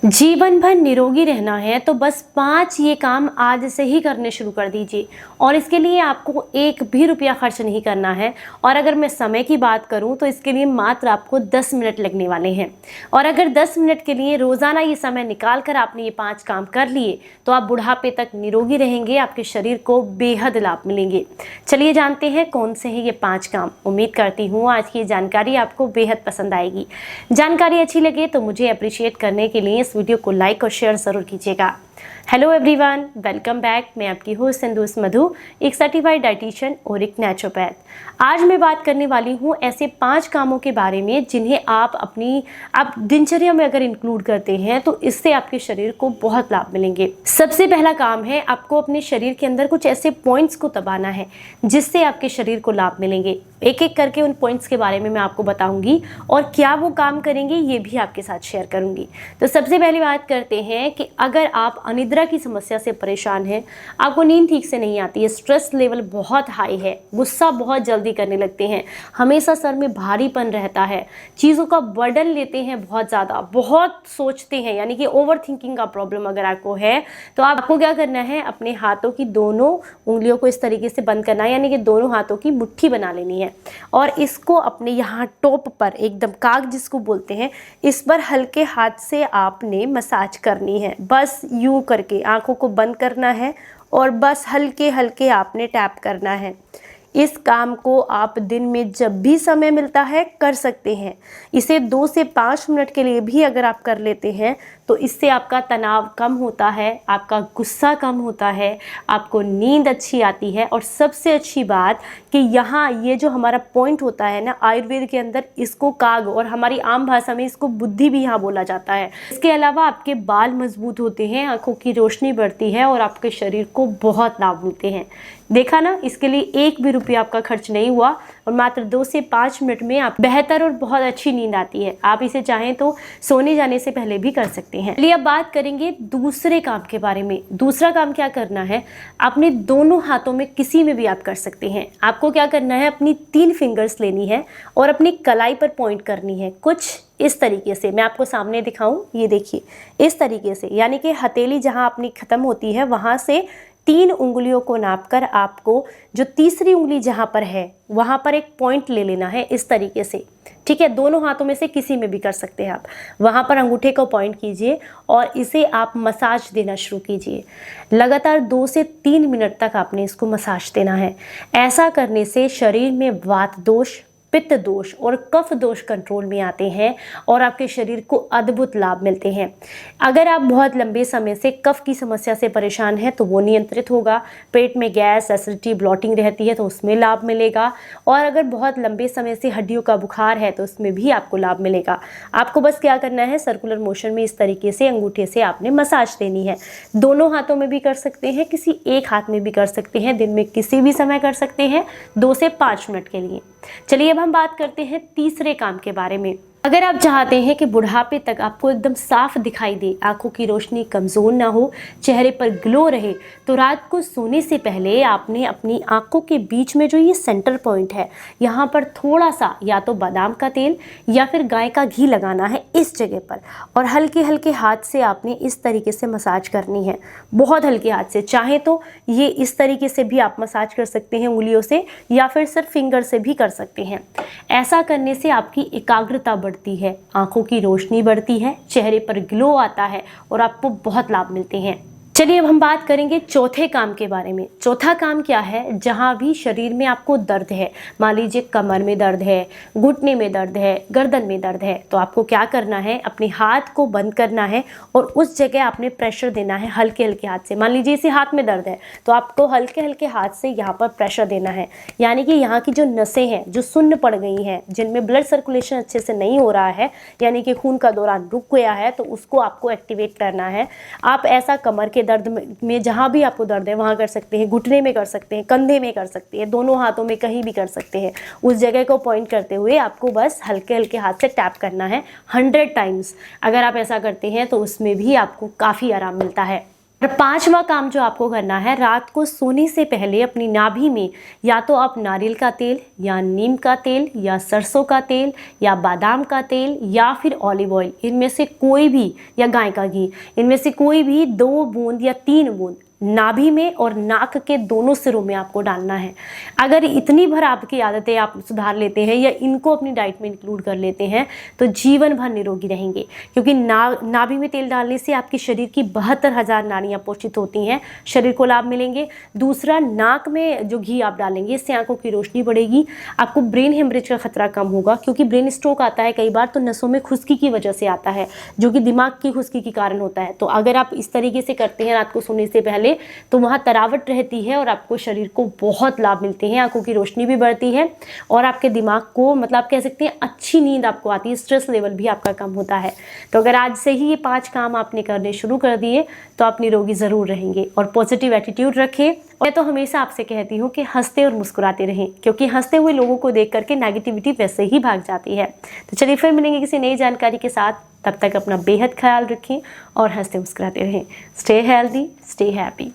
जीवन भर निरोगी रहना है तो बस 5 ये काम आज से ही करने शुरू कर दीजिए और इसके लिए आपको एक भी रुपया खर्च नहीं करना है। और अगर मैं समय की बात करूं तो इसके लिए मात्र आपको 10 मिनट लगने वाले हैं। और अगर 10 मिनट के लिए रोज़ाना ये समय निकाल कर आपने ये 5 काम कर लिए तो आप बुढ़ापे तक निरोगी रहेंगे, आपके शरीर को बेहद लाभ मिलेंगे। चलिए जानते हैं कौन से हैं ये 5 काम। उम्मीद करती हूँ आज की ये जानकारी आपको बेहद पसंद आएगी। जानकारी अच्छी लगे तो मुझे अप्रिशिएट करने के लिए वीडियो को लाइक और शेयर जरूर कीजिएगा। Hello everyone, welcome back. मैं आपकी होस्ट सिंधुस मधु, एक सर्टिफाइड डाइटिशियन और एक नेचुरोपैथ। आज मैं बात करने वाली हूँ ऐसे 5 कामों के बारे में जिन्हें आप दिनचर्या में अगर इंक्लूड करते हैं तो इससे आपके शरीर को बहुत लाभ मिलेंगे। सबसे पहला काम है आपको अपने शरीर के अंदर कुछ ऐसे पॉइंट्स को दबाना है जिससे आपके शरीर को लाभ मिलेंगे। एक एक करके उन पॉइंट्स के बारे में मैं आपको बताऊंगी और क्या वो काम करेंगे ये भी आपके साथ शेयर करूंगी। तो सबसे पहली बात करते हैं कि अगर आप अनिद्रा की समस्या से परेशान हैं, आपको नींद ठीक से नहीं आती है, स्ट्रेस लेवल बहुत हाई है, गुस्सा बहुत जल्दी करने लगते हैं, हमेशा सर में भारीपन रहता है, चीज़ों का बर्डन लेते हैं बहुत ज़्यादा, बहुत सोचते हैं, यानी कि ओवर थिंकिंग का प्रॉब्लम अगर आपको है तो आपको क्या करना है, अपने हाथों की दोनों उंगलियों को इस तरीके से बंद करना है, यानी कि दोनों हाथों की मुट्ठी बना लेनी है और इसको अपने यहाँ टॉप पर एकदम काग जिसको बोलते हैं इस पर हल्के हाथ से आपने मसाज करनी है। बस यूं करके आंखों को बंद करना है और बस हल्के हल्के आपने टैप करना है। इस काम को आप दिन में जब भी समय मिलता है कर सकते हैं। इसे 2 से 5 मिनट के लिए भी अगर आप कर लेते हैं तो इससे आपका तनाव कम होता है, आपका गुस्सा कम होता है, आपको नींद अच्छी आती है। और सबसे अच्छी बात कि यहाँ ये जो हमारा पॉइंट होता है ना, आयुर्वेद के अंदर इसको काग और हमारी आम भाषा में इसको बुद्धि भी यहाँ बोला जाता है। इसके अलावा आपके बाल मजबूत होते हैं, आंखों की रोशनी बढ़ती है और आपके शरीर को बहुत लाभ मिलते हैं। देखा ना, इसके लिए एक भी रुपया आपका खर्च नहीं हुआ और मात्र 2 से 5 मिनट में आप बेहतर और बहुत अच्छी नींद आती है। आप इसे चाहें तो सोने जाने से पहले भी कर सकते हैं। चलिए अब बात करेंगे दूसरे काम के बारे में। दूसरा काम क्या करना है, अपने दोनों हाथों में किसी में भी आप कर सकते हैं। आपको क्या करना है, अपनी 3 फिंगर्स लेनी है और अपनी कलाई पर पॉइंट करनी है कुछ इस तरीके से। मैं आपको सामने दिखाऊं, ये देखिए इस तरीके से, यानी कि हथेली जहां अपनी खत्म होती है वहां से 3 उंगलियों को नापकर आपको जो तीसरी उंगली जहां पर है वहां पर एक पॉइंट ले लेना है इस तरीके से। ठीक है, दोनों हाथों में से किसी में भी कर सकते हैं आप। वहां पर अंगूठे को पॉइंट कीजिए और इसे आप मसाज देना शुरू कीजिए। लगातार 2 से 3 मिनट तक आपने इसको मसाज देना है। ऐसा करने से शरीर में वात दोष, पित्त दोष और कफ दोष कंट्रोल में आते हैं और आपके शरीर को अद्भुत लाभ मिलते हैं। अगर आप बहुत लंबे समय से कफ की समस्या से परेशान हैं तो वो नियंत्रित होगा। पेट में गैस, एसिडिटी, ब्लॉटिंग रहती है तो उसमें लाभ मिलेगा। और अगर बहुत लंबे समय से हड्डियों का बुखार है तो उसमें भी आपको लाभ मिलेगा। आपको बस क्या करना है, सर्कुलर मोशन में इस तरीके से अंगूठे से आपने मसाज देनी है। दोनों हाथों में भी कर सकते हैं, किसी एक हाथ में भी कर सकते हैं, दिन में किसी भी समय कर सकते हैं 2 से 5 मिनट के लिए। चलिए अब हम बात करते हैं तीसरे काम के बारे में। अगर आप चाहते हैं कि बुढ़ापे तक आपको एकदम साफ दिखाई दे, आंखों की रोशनी कमज़ोर ना हो, चेहरे पर ग्लो रहे, तो रात को सोने से पहले आपने अपनी आंखों के बीच में जो ये सेंटर पॉइंट है यहाँ पर थोड़ा सा या तो बादाम का तेल या फिर गाय का घी लगाना है इस जगह पर और हल्के हल्के हाथ से आपने इस तरीके से मसाज करनी है। बहुत हल्के हाथ से, चाहे तो ये इस तरीके से भी आप मसाज कर सकते हैं उंगलियों से या फिर सिर्फ फिंगर से भी कर सकते हैं। ऐसा करने से आपकी एकाग्रता बढ़ती है, आंखों की रोशनी बढ़ती है, चेहरे पर ग्लो आता है और आपको बहुत लाभ मिलते हैं। चलिए अब हम बात करेंगे चौथे काम के बारे में। चौथा काम क्या है, जहाँ भी शरीर में आपको दर्द है, मान लीजिए कमर में दर्द है, घुटने में दर्द है, गर्दन में दर्द है, तो आपको क्या करना है, अपने हाथ को बंद करना है और उस जगह आपने प्रेशर देना है हल्के हल्के हाथ से। मान लीजिए इसे हाथ में दर्द है तो आपको हल्के हल्के हाथ से यहाँ पर प्रेशर देना है, यानी कि यहाँ की जो नसें हैं जो सुन्न पड़ गई हैं, जिनमें ब्लड सर्कुलेशन अच्छे से नहीं हो रहा है, यानी कि खून का दौरान रुक गया है, तो उसको आपको एक्टिवेट करना है। आप ऐसा कमर के दर्द में जहाँ भी आपको दर्द है वहाँ कर सकते हैं, घुटने में कर सकते हैं, कंधे में कर सकते हैं, दोनों हाथों में कहीं भी कर सकते हैं। उस जगह को पॉइंट करते हुए आपको बस हल्के हल्के हाथ से टैप करना है 100 टाइम्स। अगर आप ऐसा करते हैं तो उसमें भी आपको काफ़ी आराम मिलता है। और पांचवा काम जो आपको करना है, रात को सोने से पहले अपनी नाभि में या तो आप नारियल का तेल या नीम का तेल या सरसों का तेल या बादाम का तेल या फिर ऑलिव ऑयल, इनमें से कोई भी, या गाय का घी, इनमें से कोई भी 2 बूंद या 3 बूंद नाभि में और नाक के दोनों सिरों में आपको डालना है। अगर इतनी भर आपकी आदतें आप सुधार लेते हैं या इनको अपनी डाइट में इंक्लूड कर लेते हैं तो जीवन भर निरोगी रहेंगे, क्योंकि नाभि में तेल डालने से आपके शरीर की 72,000 नाड़ियाँ पोषित होती हैं, शरीर को लाभ मिलेंगे। दूसरा, नाक में जो घी आप डालेंगे इससे आंखों की रोशनी बढ़ेगी, आपको ब्रेन हेमरेज का खतरा कम होगा, क्योंकि ब्रेन स्ट्रोक आता है कई बार तो नसों में खुश्की की वजह से आता है, जो कि दिमाग की खुश्की के कारण होता है। तो अगर आप इस तरीके से करते हैं रात को सोने से पहले तो वहाँ तरावट रहती है और आपको शरीर को बहुत लाभ मिलते हैं, आंखों की रोशनी भी बढ़ती है और आपके दिमाग को, मतलब आप कह सकते हैं, अच्छी नींद आपको आती है, स्ट्रेस लेवल भी आपका कम होता है। तो अगर आज से ही ये 5 काम आपने करने शुरू कर दिए तो आप निरोगी ज़रूर रहेंगे। और पॉजिटिव एटीट्यूड रखें। मैं तो हमेशा आपसे कहती हूँ कि हंसते और मुस्कुराते रहें, क्योंकि हंसते हुए लोगों को देख करके नेगेटिविटी वैसे ही भाग जाती है। तो चलिए फिर मिलेंगे किसी नई जानकारी के साथ, तब तक अपना बेहद ख्याल रखें और हंसते मुस्कुराते रहें। Stay healthy, stay happy.